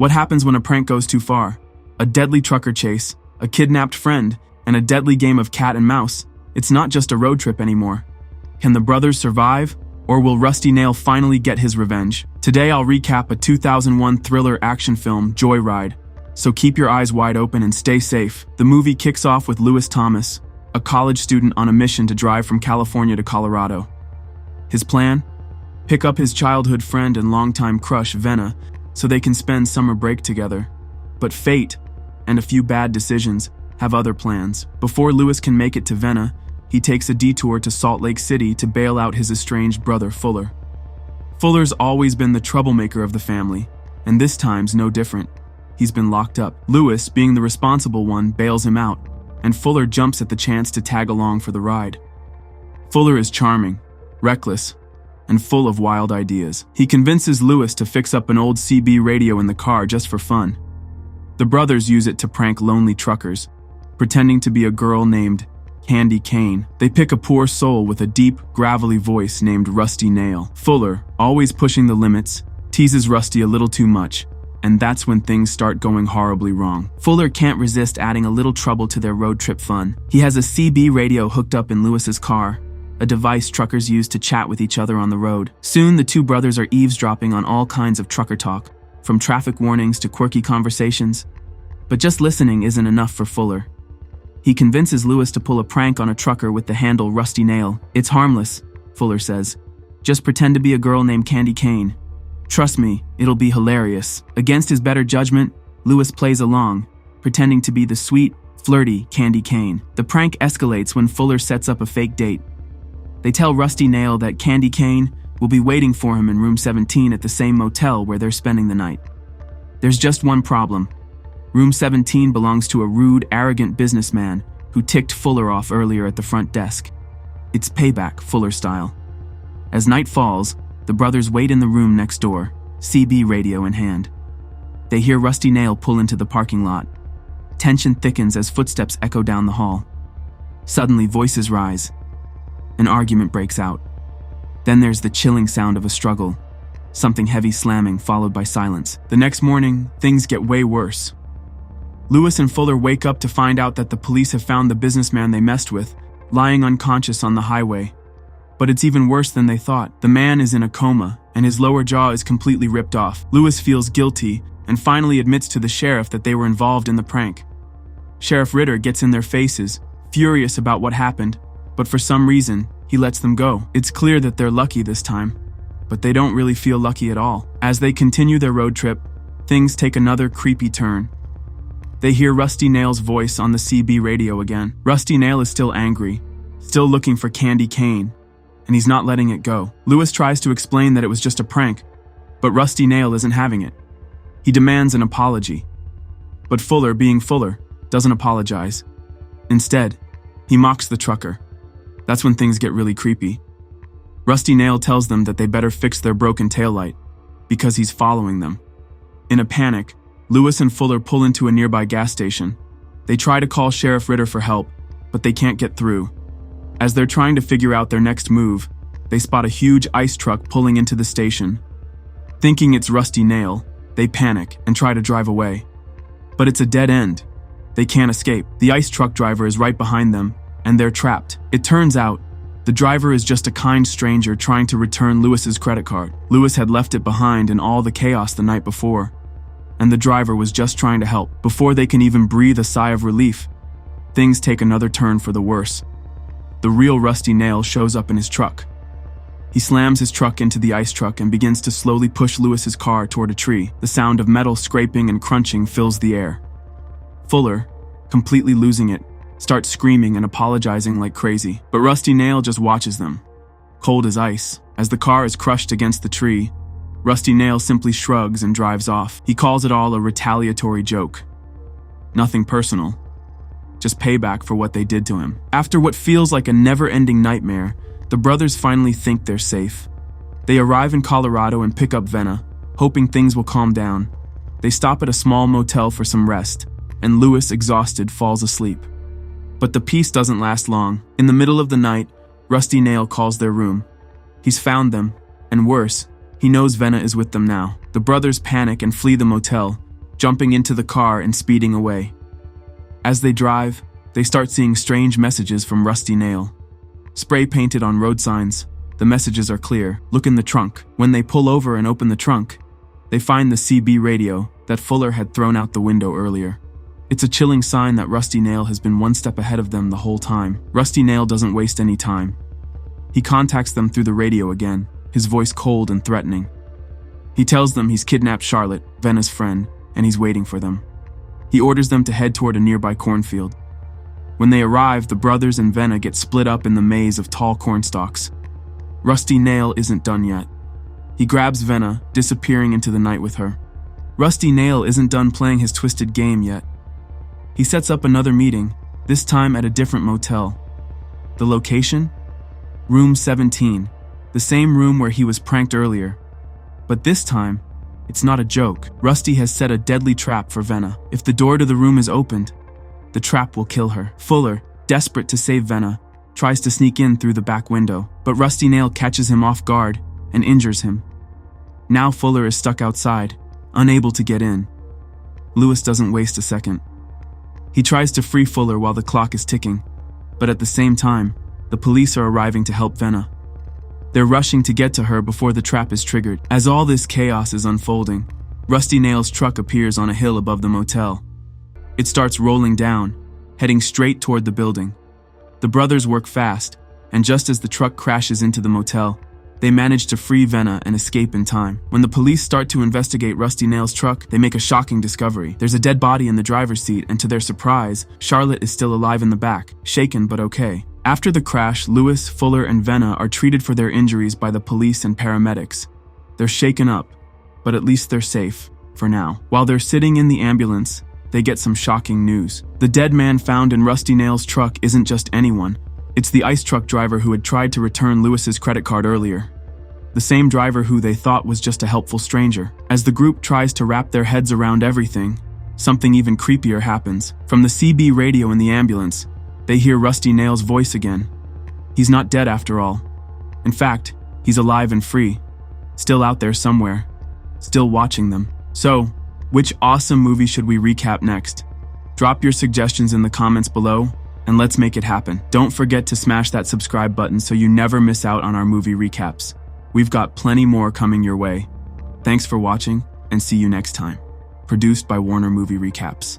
What happens when a prank goes too far? A deadly trucker chase, a kidnapped friend, and a deadly game of cat and mouse. It's not just a road trip anymore. Can the brothers survive, or will Rusty Nail finally get his revenge? Today I'll recap a 2001 thriller action film, Joyride. So keep your eyes wide open and stay safe. The movie kicks off with Lewis Thomas, a college student on a mission to drive from California to Colorado. His plan? Pick up his childhood friend and longtime crush, Venna, so they can spend summer break together. But fate, and a few bad decisions, have other plans. Before Lewis can make it to Venna, he takes a detour to Salt Lake City to bail out his estranged brother, Fuller. Fuller's always been the troublemaker of the family, and this time's no different. He's been locked up. Lewis, being the responsible one, bails him out, and Fuller jumps at the chance to tag along for the ride. Fuller is charming, reckless, and full of wild ideas. He convinces Lewis to fix up an old CB radio in the car just for fun. The brothers use it to prank lonely truckers, pretending to be a girl named Candy Cane. They pick a poor soul with a deep, gravelly voice named Rusty Nail. Fuller, always pushing the limits, teases Rusty a little too much, and that's when things start going horribly wrong. Fuller can't resist adding a little trouble to their road trip fun. He has a CB radio hooked up in Lewis's car, a device truckers use to chat with each other on the road. Soon, the two brothers are eavesdropping on all kinds of trucker talk, from traffic warnings to quirky conversations. But just listening isn't enough for Fuller. He convinces Lewis to pull a prank on a trucker with the handle Rusty Nail. "It's harmless," Fuller says. "Just pretend to be a girl named Candy Cane. Trust me, it'll be hilarious." Against his better judgment, Lewis plays along, pretending to be the sweet, flirty Candy Cane. The prank escalates when Fuller sets up a fake date. They tell Rusty Nail that Candy Cane will be waiting for him in room 17 at the same motel where they're spending the night. There's just one problem. Room 17 belongs to a rude, arrogant businessman who ticked Fuller off earlier at the front desk. It's payback, Fuller style. As night falls, the brothers wait in the room next door, CB radio in hand. They hear Rusty Nail pull into the parking lot. Tension thickens as footsteps echo down the hall. Suddenly, voices rise. An argument breaks out. Then there's the chilling sound of a struggle, something heavy slamming followed by silence. The next morning, things get way worse. Lewis and Fuller wake up to find out that the police have found the businessman they messed with, lying unconscious on the highway. But it's even worse than they thought. The man is in a coma, and his lower jaw is completely ripped off. Lewis feels guilty, and finally admits to the sheriff that they were involved in the prank. Sheriff Ritter gets in their faces, furious about what happened, but for some reason, he lets them go. It's clear that they're lucky this time, but they don't really feel lucky at all. As they continue their road trip, things take another creepy turn. They hear Rusty Nail's voice on the CB radio again. Rusty Nail is still angry, still looking for Candy Cane, and he's not letting it go. Lewis tries to explain that it was just a prank, but Rusty Nail isn't having it. He demands an apology. But Fuller, being Fuller, doesn't apologize. Instead, he mocks the trucker. That's when things get really creepy. Rusty Nail tells them that they better fix their broken taillight, because he's following them. In a panic, Lewis and Fuller pull into a nearby gas station. They try to call Sheriff Ritter for help, but they can't get through. As they're trying to figure out their next move, they spot a huge ice truck pulling into the station. Thinking it's Rusty Nail, they panic and try to drive away. But it's a dead end. They can't escape. The ice truck driver is right behind them, and they're trapped. It turns out, the driver is just a kind stranger trying to return Lewis's credit card. Lewis had left it behind in all the chaos the night before, and the driver was just trying to help. Before they can even breathe a sigh of relief, things take another turn for the worse. The real Rusty Nail shows up in his truck. He slams his truck into the ice truck and begins to slowly push Lewis's car toward a tree. The sound of metal scraping and crunching fills the air. Fuller, completely losing it, starts screaming and apologizing like crazy. But Rusty Nail just watches them, cold as ice. As the car is crushed against the tree, Rusty Nail simply shrugs and drives off. He calls it all a retaliatory joke. Nothing personal, just payback for what they did to him. After what feels like a never-ending nightmare, the brothers finally think they're safe. They arrive in Colorado and pick up Venna, hoping things will calm down. They stop at a small motel for some rest, and Lewis, exhausted, falls asleep. But the peace doesn't last long. In the middle of the night, Rusty Nail calls their room. He's found them, and worse, he knows Venna is with them now. The brothers panic and flee the motel, jumping into the car and speeding away. As they drive, they start seeing strange messages from Rusty Nail. Spray painted on road signs, the messages are clear. Look in the trunk. When they pull over and open the trunk, they find the CB radio that Fuller had thrown out the window earlier. It's a chilling sign that Rusty Nail has been one step ahead of them the whole time. Rusty Nail doesn't waste any time. He contacts them through the radio again, his voice cold and threatening. He tells them he's kidnapped Charlotte, Venna's friend, and he's waiting for them. He orders them to head toward a nearby cornfield. When they arrive, the brothers and Venna get split up in the maze of tall corn stalks. Rusty Nail isn't done yet. He grabs Venna, disappearing into the night with her. Rusty Nail isn't done playing his twisted game yet. He sets up another meeting, this time at a different motel. The location? Room 17, the same room where he was pranked earlier. But this time, it's not a joke. Rusty has set a deadly trap for Venna. If the door to the room is opened, the trap will kill her. Fuller, desperate to save Venna, tries to sneak in through the back window, but Rusty Nail catches him off guard and injures him. Now Fuller is stuck outside, unable to get in. Lewis doesn't waste a second. He tries to free Fuller while the clock is ticking, but at the same time, the police are arriving to help Venna. They're rushing to get to her before the trap is triggered. As all this chaos is unfolding, Rusty Nail's truck appears on a hill above the motel. It starts rolling down, heading straight toward the building. The brothers work fast, and just as the truck crashes into the motel, they manage to free Venna and escape in time. When the police start to investigate Rusty Nail's truck, they make a shocking discovery. There's a dead body in the driver's seat, and to their surprise, Charlotte is still alive in the back, shaken but okay. After the crash, Lewis, Fuller, and Venna are treated for their injuries by the police and paramedics. They're shaken up, but at least they're safe, for now. While they're sitting in the ambulance, they get some shocking news. The dead man found in Rusty Nail's truck isn't just anyone. It's the ice truck driver who had tried to return Lewis's credit card earlier. The same driver who they thought was just a helpful stranger. As the group tries to wrap their heads around everything, something even creepier happens. From the CB radio in the ambulance, they hear Rusty Nail's voice again. He's not dead after all. In fact, he's alive and free, still out there somewhere, still watching them. So, which awesome movie should we recap next? Drop your suggestions in the comments below, and let's make it happen. Don't forget to smash that subscribe button so you never miss out on our movie recaps. We've got plenty more coming your way. Thanks for watching, and see you next time. Produced by Warner Movie Recaps.